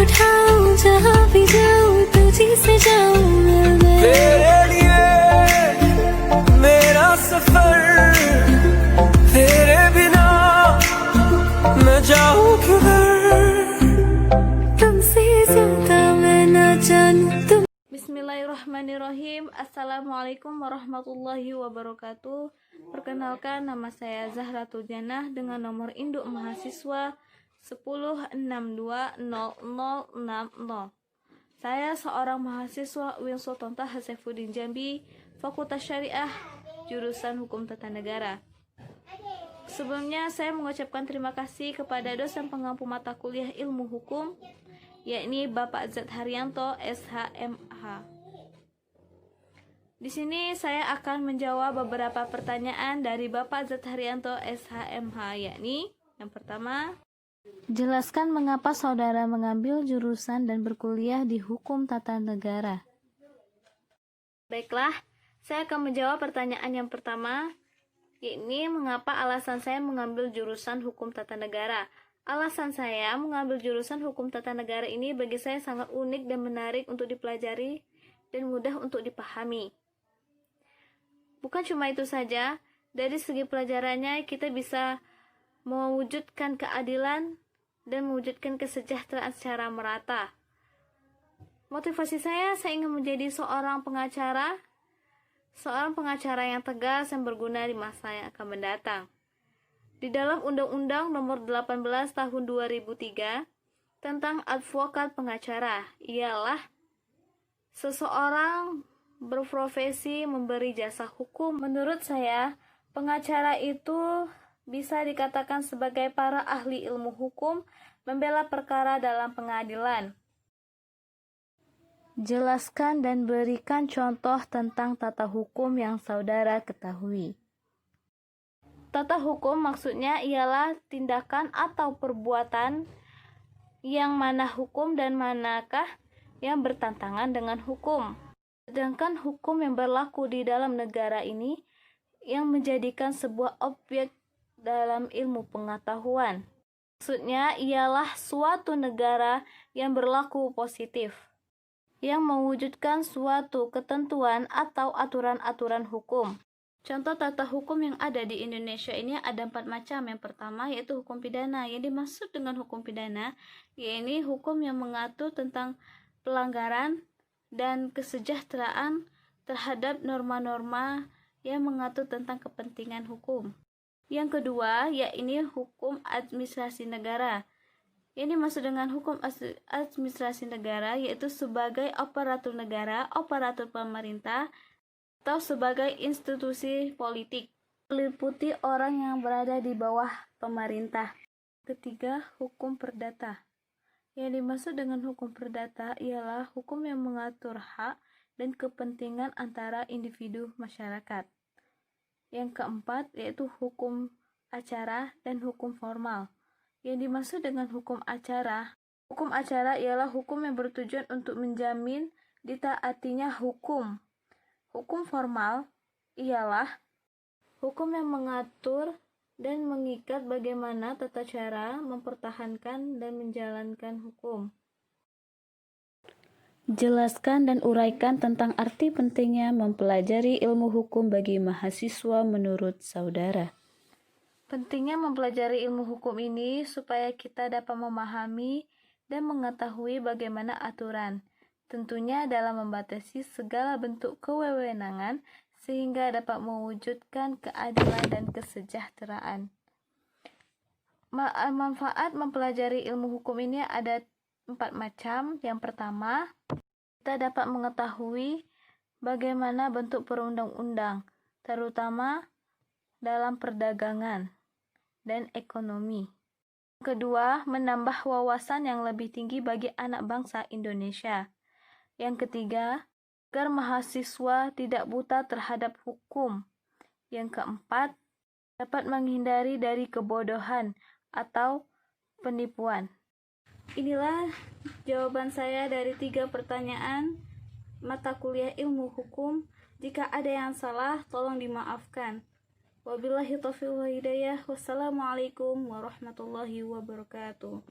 उठाऊं जहाँ भी जाऊं तुझी से जाऊं मैं तेरे लिए मेरा सफर तेरे बिना मैं जाऊं किधर तुमसे ज्यादा मैं ना जानूं तुम Bismillahirrahmanirrahim. Assalamualaikum warahmatullahi wabarakatuh. Perkenalkan, nama saya Zahratul Janah dengan nomor induk mahasiswa 10620060. Saya seorang mahasiswa UIN Sultan Taha Saifuddin Jambi, Fakultas Syariah, jurusan Hukum Tata Negara. Sebelumnya saya mengucapkan terima kasih kepada dosen pengampu mata kuliah Ilmu Hukum, yakni Bapak Z. Haryanto, SHMH. Di sini saya akan menjawab beberapa pertanyaan dari Bapak Z. Haryanto, SHMH, yakni yang pertama, jelaskan mengapa saudara mengambil jurusan dan berkuliah di Hukum Tata Negara. Baiklah, saya akan menjawab pertanyaan yang pertama, yakni mengapa alasan saya mengambil jurusan Hukum Tata Negara. Alasan saya mengambil jurusan Hukum Tata Negara ini bagi saya sangat unik dan menarik untuk dipelajari dan mudah untuk dipahami. Bukan cuma itu saja, dari segi pelajarannya kita bisa mewujudkan keadilan dan mewujudkan kesejahteraan secara merata. Motivasi saya ingin menjadi seorang pengacara yang tegas yang berguna di masa yang akan mendatang. Di dalam Undang-Undang Nomor 18 Tahun 2003 tentang advokat pengacara, ialah seseorang berprofesi memberi jasa hukum. Menurut saya, pengacara itu bisa dikatakan sebagai para ahli ilmu hukum membela perkara dalam pengadilan. Jelaskan dan berikan contoh tentang tata hukum yang saudara ketahui. Tata hukum maksudnya ialah tindakan atau perbuatan yang mana hukum dan manakah yang bertentangan dengan hukum. Sedangkan hukum yang berlaku di dalam negara ini yang menjadikan sebuah objek dalam ilmu pengetahuan. Maksudnya ialah suatu negara yang berlaku positif, yang mewujudkan suatu ketentuan atau aturan-aturan hukum. Contoh tata hukum yang ada di Indonesia ini ada 4 macam. Yang pertama yaitu hukum pidana. Yang dimaksud dengan hukum pidana yaitu hukum yang mengatur tentang pelanggaran dan kesejahteraan terhadap norma-norma yang mengatur tentang kepentingan hukum. Yang kedua yaitu hukum administrasi negara. Yang dimaksud dengan hukum administrasi negara yaitu sebagai aparatur negara, aparatur pemerintah, atau sebagai institusi politik, meliputi orang yang berada di bawah pemerintah. Ketiga, hukum perdata. Yang dimaksud dengan hukum perdata ialah hukum yang mengatur hak dan kepentingan antara individu masyarakat. Yang keempat yaitu hukum acara dan hukum formal. Yang dimaksud dengan hukum acara ialah hukum yang bertujuan untuk menjamin ditaatinya hukum. Hukum formal ialah hukum yang mengatur dan mengikat bagaimana tata cara mempertahankan dan menjalankan hukum. Jelaskan dan uraikan tentang arti pentingnya mempelajari ilmu hukum bagi mahasiswa menurut saudara. Pentingnya mempelajari ilmu hukum ini supaya kita dapat memahami dan mengetahui bagaimana aturan, tentunya dalam membatasi segala bentuk kewewenangan sehingga dapat mewujudkan keadilan dan kesejahteraan. Manfaat mempelajari ilmu hukum ini ada 4 macam. Yang pertama, kita dapat mengetahui bagaimana bentuk perundang-undang, terutama dalam perdagangan dan ekonomi. Kedua, menambah wawasan yang lebih tinggi bagi anak bangsa Indonesia. Yang ketiga, agar mahasiswa tidak buta terhadap hukum. Yang keempat, dapat menghindari dari kebodohan atau penipuan. Inilah jawaban saya dari 3 pertanyaan mata kuliah ilmu hukum. Jika ada yang salah, tolong dimaafkan. Wabillahi taufiq wal hidayah. Wassalamualaikum warahmatullahi wabarakatuh.